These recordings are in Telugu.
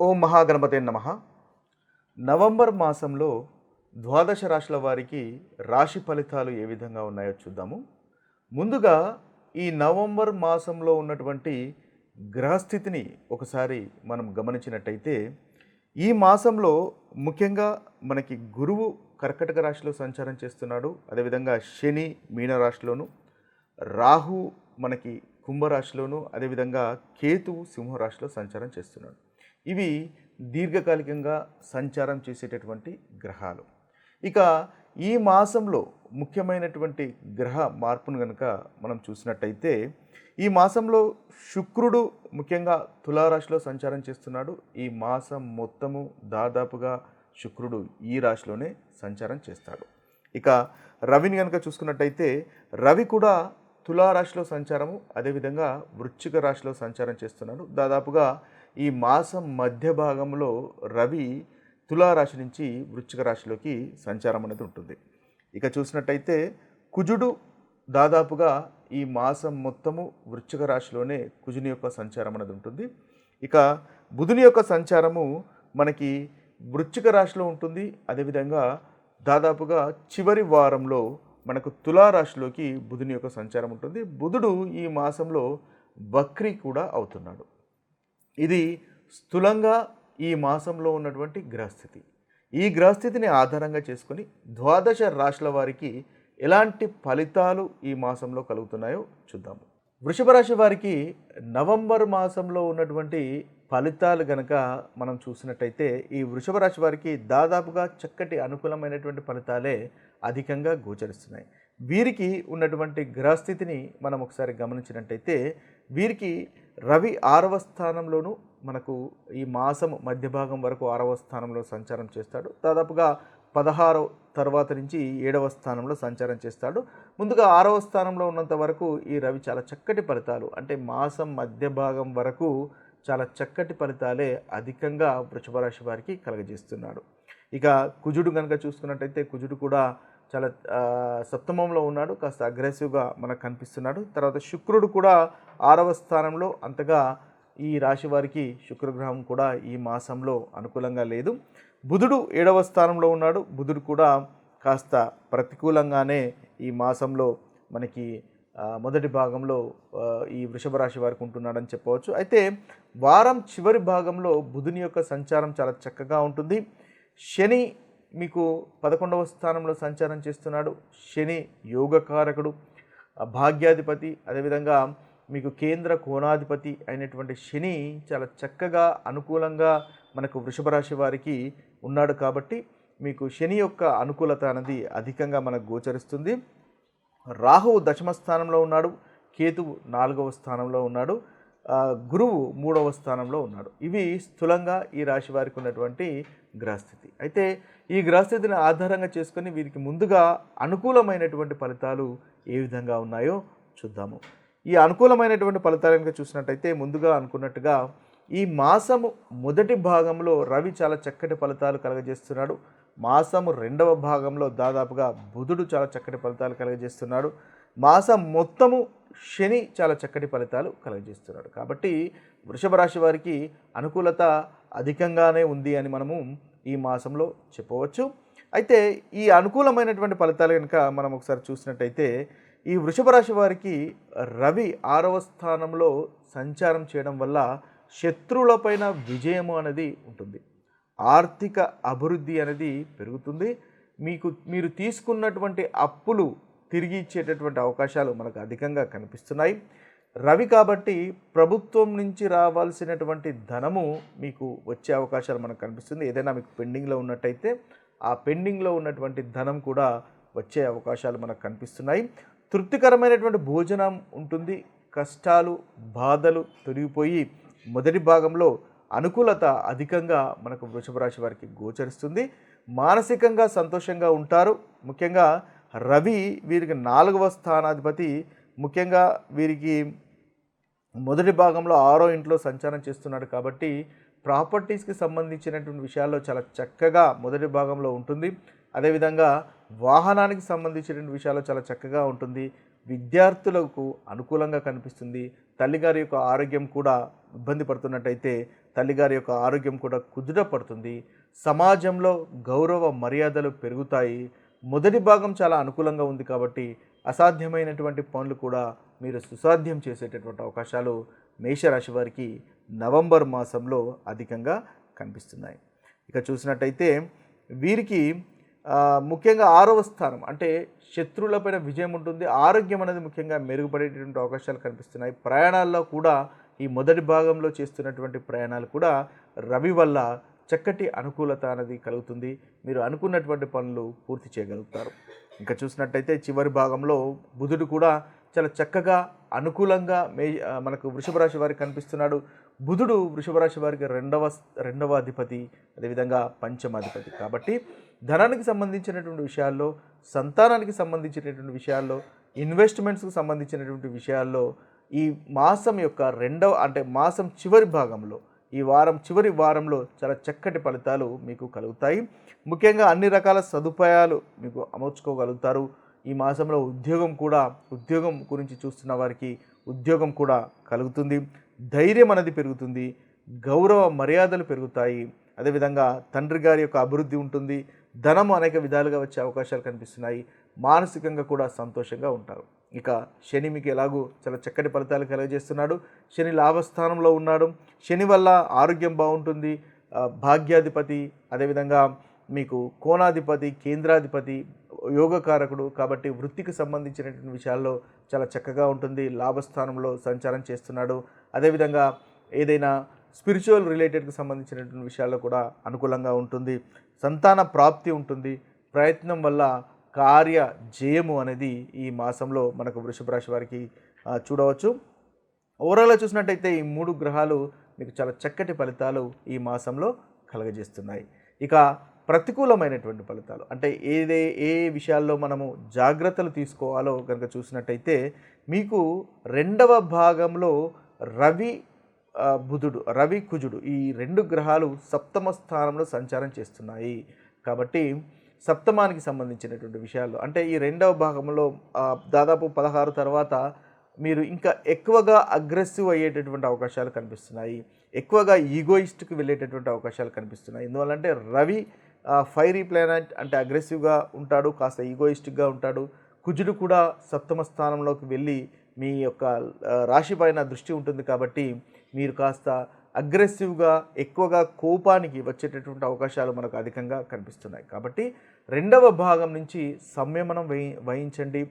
ఓం మహాగణపతే నమః. నవంబర్ మాసంలో ద్వాదశ రాశుల వారికి రాశి ఫలితాలు ఏ విధంగా ఉన్నాయో చూద్దాము. ముందుగా ఈ నవంబర్ మాసంలో ఉన్నటువంటి గ్రహస్థితిని ఒకసారి మనం గమనించినట్టయితే, ఈ మాసంలో ముఖ్యంగా మనకి గురువు కర్కటక రాశిలో సంచారం చేస్తున్నాడు. అదేవిధంగా శని మీనరాశిలోను, రాహు మనకి కుంభరాశిలోను, అదేవిధంగా కేతువు సింహరాశిలో సంచారం చేస్తున్నాడు. ఇవి దీర్ఘకాలికంగా సంచారం చేసేటటువంటి గ్రహాలు. ఇక ఈ మాసంలో ముఖ్యమైనటువంటి గ్రహ మార్పును కనుక మనం చూసినట్టయితే, ఈ మాసంలో శుక్రుడు ముఖ్యంగా తులారాశిలో సంచారం చేస్తున్నాడు. ఈ మాసం మొత్తము దాదాపుగా శుక్రుడు ఈ రాశిలోనే సంచారం చేస్తాడు. ఇక రవిని కనుక చూసుకున్నట్టయితే, రవి కూడా తులారాశిలో సంచారము, అదేవిధంగా వృశ్చిక రాశిలో సంచారం చేస్తున్నాడు. దాదాపుగా ఈ మాసం మధ్య భాగంలో రవి తులారాశి నుంచి వృశ్చిక రాశిలోకి సంచారం అనేది ఉంటుంది. ఇక చూసినట్టయితే కుజుడు దాదాపుగా ఈ మాసం మొత్తము వృశ్చిక రాశిలోనే కుజుని యొక్క సంచారం అనేది ఉంటుంది. ఇక బుధుని యొక్క సంచారము మనకి వృశ్చిక రాశిలో ఉంటుంది. అదేవిధంగా దాదాపుగా చివరి వారంలో మనకు తులారాశిలోకి బుధుని యొక్క సంచారం ఉంటుంది. బుధుడు ఈ మాసంలో వక్రీ కూడా అవుతున్నాడు. ఇది స్థూలంగా ఈ మాసంలో ఉన్నటువంటి గ్రహస్థితి. ఈ గ్రహస్థితిని ఆధారంగా చేసుకొని ద్వాదశ రాశుల వారికి ఎలాంటి ఫలితాలు ఈ మాసంలో కలుగుతున్నాయో చూద్దాము. వృషభ రాశి వారికి నవంబర్ మాసంలో ఉన్నటువంటి ఫలితాలు గనక మనం చూసినట్టయితే, ఈ వృషభ రాశి వారికి దాదాపుగా చక్కటి అనుకూలమైనటువంటి ఫలితాలే అధికంగా గోచరిస్తున్నాయి. వీరికి ఉన్నటువంటి గ్రహస్థితిని మనం ఒకసారి గమనించినట్టయితే, వీరికి రవి 6వ స్థానంలోనూ మనకు ఈ మాసం మధ్య భాగం వరకు 6వ స్థానంలో సంచారం చేస్తాడు. దాదాపుగా 16 తర్వాత నుంచి 7వ స్థానంలో సంచారం చేస్తాడు. ముందుగా 6వ స్థానంలో ఉన్నంత వరకు ఈ రవి చాలా చక్కటి ఫలితాలు, అంటే మాసం మధ్య భాగం వరకు చాలా చక్కటి ఫలితాలే అధికంగా వృషభ రాశి వారికి కలగజేస్తున్నాడు. ఇక కుజుడు కనుక చూసుకున్నట్టయితే, కుజుడు కూడా చాలా సప్తమంలో ఉన్నాడు, కాస్త అగ్రెసివ్గా మనకు కనిపిస్తున్నాడు. తర్వాత శుక్రుడు కూడా 6వ స్థానంలో, అంతగా ఈ రాశి వారికి శుక్రగ్రహం కూడా ఈ మాసంలో అనుకూలంగా లేదు. బుధుడు 7వ స్థానంలో ఉన్నాడు. బుధుడు కూడా కాస్త ప్రతికూలంగానే ఈ మాసంలో మనకి మొదటి భాగంలో ఈ వృషభ రాశి వారికి ఉంటున్నాడని చెప్పవచ్చు. అయితే వారం చివరి భాగంలో బుధుని యొక్క సంచారం చాలా చక్కగా ఉంటుంది. శని మీకు 11వ స్థానంలో సంచారం చేస్తున్నాడు. శని యోగకారకుడు, భాగ్యాధిపతి, అదేవిధంగా మీకు కేంద్ర కోణాధిపతి అయినటువంటి శని చాలా చక్కగా అనుకూలంగా మనకు వృషభ రాశి వారికి ఉన్నాడు. కాబట్టి మీకు శని యొక్క అనుకూలత అనేది అధికంగా మనకు గోచరిస్తుంది. రాహువు దశమ స్థానంలో ఉన్నాడు. కేతువు 4వ స్థానంలో ఉన్నాడు. గురువు 3వ స్థానంలో ఉన్నాడు. ఇవి స్థూలంగా ఈ రాశి వారికి ఉన్నటువంటి గ్రహస్థితి. అయితే ఈ గ్రహస్థితిని ఆధారంగా చేసుకొని వీరికి ముందుగా అనుకూలమైనటువంటి ఫలితాలు ఏ విధంగా ఉన్నాయో చూద్దాము. ఈ అనుకూలమైనటువంటి ఫలితాలు కనుక చూసినట్టయితే, ముందుగా అనుకున్నట్టుగా ఈ మాసము మొదటి భాగంలో రవి చాలా చక్కటి ఫలితాలు కలగజేస్తున్నాడు. మాసము 2వ భాగంలో దాదాపుగా బుధుడు చాలా చక్కటి ఫలితాలు కలగజేస్తున్నాడు. మాసం మొత్తము శని చాలా చక్కటి ఫలితాలు కలగజేస్తున్నాడు. కాబట్టి వృషభ రాశి వారికి అనుకూలత అధికంగానే ఉంది అని మనము ఈ మాసంలో చెప్పవచ్చు. అయితే ఈ అనుకూలమైనటువంటి ఫలితాలు కనుక మనం ఒకసారి చూసినట్టయితే, ఈ వృషభ రాశి వారికి రవి 6వ స్థానంలో సంచారం చేయడం వల్ల శత్రువులపైన విజయము అనేది ఉంటుంది. ఆర్థిక అభివృద్ధి అనేది పెరుగుతుంది. మీరు తీసుకున్నటువంటి అప్పులు తిరిగి ఇచ్చేటటువంటి అవకాశాలు మనకు అధికంగా కనిపిస్తున్నాయి. రవి కాబట్టి ప్రభుత్వం నుంచి రావాల్సినటువంటి ధనము మీకు వచ్చే అవకాశాలు మనకు కనిపిస్తుంది. ఏదైనా మీకు పెండింగ్లో ఉన్నట్టయితే ఆ పెండింగ్లో ఉన్నటువంటి ధనం కూడా వచ్చే అవకాశాలు మనకు కనిపిస్తున్నాయి. తృప్తికరమైనటువంటి భోజనం ఉంటుంది. కష్టాలు బాధలు తొలగిపోయి మొదటి భాగంలో అనుకూలత అధికంగా మనకు వృషభ రాశి వారికి గోచరిస్తుంది. మానసికంగా సంతోషంగా ఉంటారు. ముఖ్యంగా రవి వీరికి 4వ స్థానాధిపతి. ముఖ్యంగా వీరికి మొదటి భాగంలో 6వ ఇంట్లో సంచారం చేస్తున్నాడు. కాబట్టి ప్రాపర్టీస్కి సంబంధించినటువంటి విషయాల్లో చాలా చక్కగా మొదటి భాగంలో ఉంటుంది. అదేవిధంగా వాహనానికి సంబంధించినటువంటి విషయాల్లో చాలా చక్కగా ఉంటుంది. విద్యార్థులకు అనుకూలంగా కనిపిస్తుంది. తల్లిగారి యొక్క ఆరోగ్యం కూడా ఇబ్బంది పడుతున్నట్టయితే తల్లిగారి యొక్క ఆరోగ్యం కూడా కుదుట పడుతుంది. సమాజంలో గౌరవ మర్యాదలు పెరుగుతాయి. మొదటి భాగం చాలా అనుకూలంగా ఉంది కాబట్టి అసాధ్యమైనటువంటి పనులు కూడా మీరు సుసాధ్యం చేసేటటువంటి అవకాశాలు మేషరాశి వారికి నవంబర్ మాసంలో అధికంగా కనిపిస్తున్నాయి. ఇక చూసినట్టయితే వీరికి ముఖ్యంగా 6వ స్థానం అంటే శత్రువులపైన విజయం ఉంటుంది. ఆరోగ్యం అనేది ముఖ్యంగా మెరుగుపడేటటువంటి అవకాశాలు కనిపిస్తున్నాయి. ప్రయాణాల్లో కూడా ఈ మొదటి భాగంలో చేస్తున్నటువంటి ప్రయాణాలు కూడా రవి వల్ల చక్కటి అనుకూలత అనేది కలుగుతుంది. మీరు అనుకున్నటువంటి పనులు పూర్తి చేయగలుగుతారు. ఇంకా చూసినట్టయితే చివరి భాగంలో బుధుడు కూడా చాలా చక్కగా అనుకూలంగా మనకు వృషభ రాశి వారికి కనిపిస్తున్నాడు. బుధుడు వృషభ రాశి వారికి రెండవ అధిపతి, అదేవిధంగా పంచమాధిపతి. కాబట్టి ధనానికి సంబంధించినటువంటి విషయాల్లో, సంతానానికి సంబంధించినటువంటి విషయాల్లో, ఇన్వెస్ట్మెంట్స్కి సంబంధించినటువంటి విషయాల్లో ఈ మాసం యొక్క మాసం చివరి భాగంలో, ఈ చివరి వారంలో చాలా చక్కటి ఫలితాలు మీకు కలుగుతాయి. ముఖ్యంగా అన్ని రకాల సదుపాయాలు మీకు అమర్చుకోగలుగుతారు. ఈ మాసంలో ఉద్యోగం గురించి చూస్తున్న వారికి ఉద్యోగం కూడా కలుగుతుంది. ధైర్యం అనేది పెరుగుతుంది. గౌరవ మర్యాదలు పెరుగుతాయి. అదేవిధంగా తండ్రి గారి యొక్క అభివృద్ధి ఉంటుంది. ధనం అనేక విధాలుగా వచ్చే అవకాశాలు కనిపిస్తున్నాయి. మానసికంగా కూడా సంతోషంగా ఉంటారు. ఇక శని మీకు ఎలాగూ చాలా చక్కటి ఫలితాలు కలుగజేస్తున్నాడు. శని లాభస్థానంలో ఉన్నాడు. శని వల్ల ఆరోగ్యం బాగుంటుంది. భాగ్యాధిపతి, అదేవిధంగా మీకు కోణాధిపతి, కేంద్రాధిపతి, యోగకారకుడు. కాబట్టి వృత్తికి సంబంధించినటువంటి విషయాల్లో చాలా చక్కగా ఉంటుంది. లాభస్థానంలో సంచారం చేస్తున్నాడు. అదేవిధంగా ఏదైనా స్పిరిచువల్ రిలేటెడ్కి సంబంధించినటువంటి విషయాల్లో కూడా అనుకూలంగా ఉంటుంది. సంతాన ప్రాప్తి ఉంటుంది. ప్రయత్నం వల్ల కార్య జయము అనేది ఈ మాసంలో మనకు వృషభ రాశి వారికి చూడవచ్చు. ఓవరాల్గా చూసినట్టయితే ఈ 3 గ్రహాలు మీకు చాలా చక్కటి ఫలితాలు ఈ మాసంలో కలగజేస్తున్నాయి. ఇక ప్రతికూలమైనటువంటి ఫలితాలు అంటే ఏ విషయాల్లో మనము జాగ్రత్తలు తీసుకోవాలో కనుక చూసినట్టయితే మీకు 2వ భాగంలో రవి కుజుడు ఈ 2 గ్రహాలు సప్తమ స్థానంలో సంచారం చేస్తున్నాయి. కాబట్టి సప్తమానికి సంబంధించినటువంటి విషయాల్లో అంటే ఈ 2వ భాగంలో దాదాపు 16 తర్వాత మీరు ఇంకా ఎక్కువగా అగ్రెసివ్ అయ్యేటటువంటి అవకాశాలు కనిపిస్తున్నాయి. ఎక్కువగా ఈగోయిస్ట్కి వెళ్ళేటటువంటి అవకాశాలు కనిపిస్తున్నాయి. ఎందువల్లంటే రవి ఫైరీ ప్లానెట్ అంటే అగ్రెసివ్గా ఉంటాడు, కాస్త ఈగోయిస్టిక్గా ఉంటాడు. కుజుడు కూడా సప్తమ స్థానంలోకి వెళ్ళి మీ యొక్క రాశి పైన దృష్టి ఉంటుంది. కాబట్టి మీరు కాస్త అగ్రెసివ్గా ఎక్కువగా కోపానికి వచ్చేటటువంటి అవకాశాలు మనకు అధికంగా కనిపిస్తున్నాయి. కాబట్టి 2వ భాగం నుంచి సంయమనం వహించండి.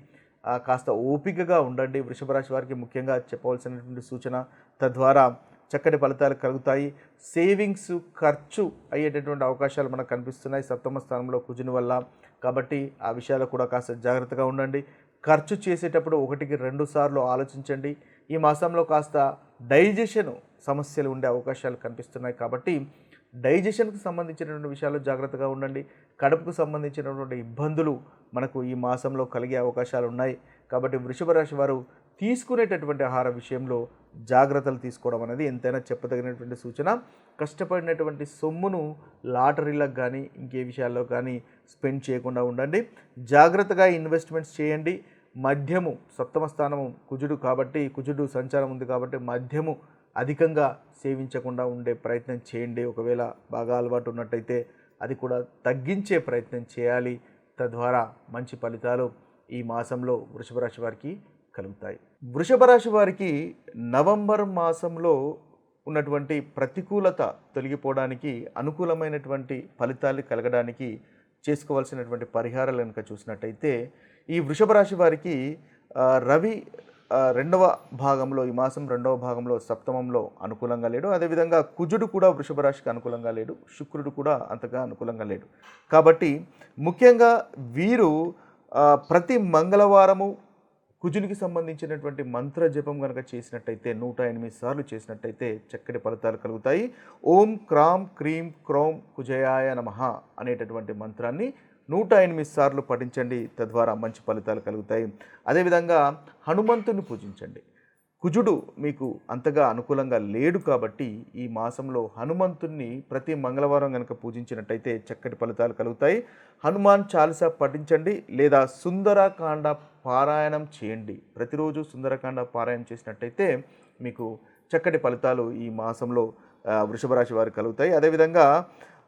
కాస్త ఓపికగా ఉండండి. వృషభ రాశి వారికి ముఖ్యంగా చెప్పవలసినటువంటి సూచన. తద్వారా చక్కటి ఫలితాలు కలుగుతాయి. సేవింగ్స్ ఖర్చు అయ్యేటటువంటి అవకాశాలు మనకు కనిపిస్తున్నాయి సప్తమ స్థానంలో కుజుని వల్ల. కాబట్టి ఆ విషయాలు కూడా కాస్త జాగ్రత్తగా ఉండండి. ఖర్చు చేసేటప్పుడు 1కి 2 సార్లు ఆలోచించండి. ఈ మాసంలో కాస్త డైజెషన్ సమస్యలు ఉండే అవకాశాలు కనిపిస్తున్నాయి. కాబట్టి డైజెషన్కి సంబంధించినటువంటి విషయాల్లో జాగ్రత్తగా ఉండండి. కడుపుకు సంబంధించినటువంటి ఇబ్బందులు మనకు ఈ మాసంలో కలిగే అవకాశాలు ఉన్నాయి. కాబట్టి వృషభ రాశి వారు తీసుకునేటటువంటి ఆహార విషయంలో జాగ్రత్తలు తీసుకోవడం అనేది ఎంతైనా చెప్పదగినటువంటి సూచన. కష్టపడినటువంటి సొమ్మును లాటరీలకు కానీ ఇంకే విషయాల్లో కానీ స్పెండ్ చేయకుండా ఉండండి. జాగ్రత్తగా ఇన్వెస్ట్మెంట్స్ చేయండి. మద్యము సప్తమ స్థానము కుజుడు కాబట్టి కుజుడు సంచారం ఉంది కాబట్టి మద్యము అధికంగా సేవించకుండా ఉండే ప్రయత్నం చేయండి. ఒకవేళ బాగా అలవాటు ఉన్నట్టయితే అది కూడా తగ్గించే ప్రయత్నం చేయాలి. తద్వారా మంచి ఫలితాలు ఈ మాసంలో వృషభ రాశి వారికి కలుగుతాయి. వృషభ రాశి వారికి నవంబర్ మాసంలో ఉన్నటువంటి ప్రతికూలత తొలగిపోవడానికి, అనుకూలమైనటువంటి ఫలితాలు కలగడానికి చేసుకోవాల్సినటువంటి పరిహారాలు కనుక చూసినట్టయితే ఈ వృషభ రాశి వారికి రవి 2వ భాగంలో ఈ మాసం 2వ భాగంలో సప్తమంలో అనుకూలంగా లేడు. అదేవిధంగా కుజుడు కూడా వృషభ రాశికి అనుకూలంగా లేడు. శుక్రుడు కూడా అంతగా అనుకూలంగా లేడు. కాబట్టి ముఖ్యంగా వీరు ప్రతి మంగళవారము కుజునికి సంబంధించినటువంటి మంత్ర జపం కనుక చేసినట్టయితే 108 సార్లు చేసినట్టయితే చక్కటి ఫలితాలు కలుగుతాయి. ఓం క్రాం క్రీం క్రోం కుజయాయ నమః అనేటటువంటి మంత్రాన్ని 108 సార్లు పఠించండి. తద్వారా మంచి ఫలితాలు కలుగుతాయి. అదేవిధంగా హనుమంతుని పూజించండి. కుజుడు మీకు అంతగా అనుకూలంగా లేడు కాబట్టి ఈ మాసంలో హనుమంతుణ్ణి ప్రతి మంగళవారం కనుక పూజించినట్టయితే చక్కటి ఫలితాలు కలుగుతాయి. హనుమాన్ చాలీసా పఠించండి లేదా సుందరకాండ పారాయణం చేయండి. ప్రతిరోజు సుందరకాండ పారాయణం చేసినట్టయితే మీకు చక్కటి ఫలితాలు ఈ మాసంలో వృషభ రాశి వారికి కలుగుతాయి. అదేవిధంగా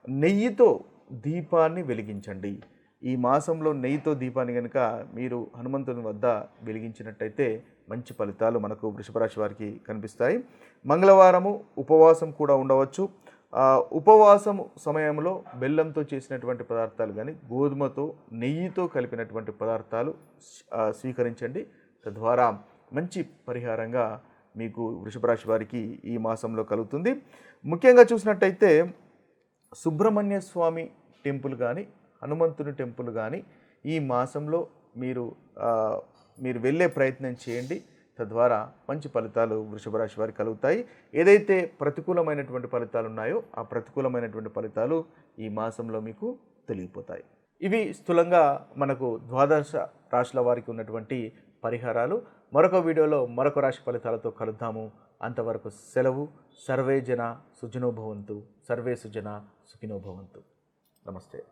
నెయ్యితో దీపాన్ని వెలిగించండి. ఈ మాసంలో నెయ్యితో దీపాన్ని కనుక మీరు హనుమంతుని వద్ద వెలిగించినట్టయితే మంచి ఫలితాలు మనకు వృషభ రాశి వారికి కనిపిస్తాయి. మంగళవారము ఉపవాసం కూడా ఉండవచ్చు. ఉపవాసం సమయంలో బెల్లంతో చేసినటువంటి పదార్థాలు కానీ గోధుమతో నెయ్యితో కలిపినటువంటి పదార్థాలు స్వీకరించండి. తద్వారా మంచి పరిహారంగా మీకు వృషభ రాశి వారికి ఈ మాసంలో కలుగుతుంది. ముఖ్యంగా చూసినట్టయితే సుబ్రహ్మణ్య స్వామి టెంపుల్ కానీ హనుమంతుని టెంపుల్ కానీ ఈ మాసంలో మీరు వెళ్ళే ప్రయత్నం చేయండి. తద్వారా మంచి ఫలితాలు వృషభ రాశి వారికి కలుగుతాయి. ఏదైతే ప్రతికూలమైనటువంటి ఫలితాలు ఉన్నాయో ఆ ప్రతికూలమైనటువంటి ఫలితాలు ఈ మాసంలో మీకు తెలియపోతాయి. ఇవి స్థూలంగా మనకు ద్వాదశ రాశుల వారికి ఉన్నటువంటి పరిహారాలు. మరొక వీడియోలో మరొక రాశి ఫలితాలతో కలుద్దాము. అంతవరకు సెలవు. సర్వే జన సుఖినో భవంతు. సర్వే సుజన సుఖినో భవంతు. నమస్తే.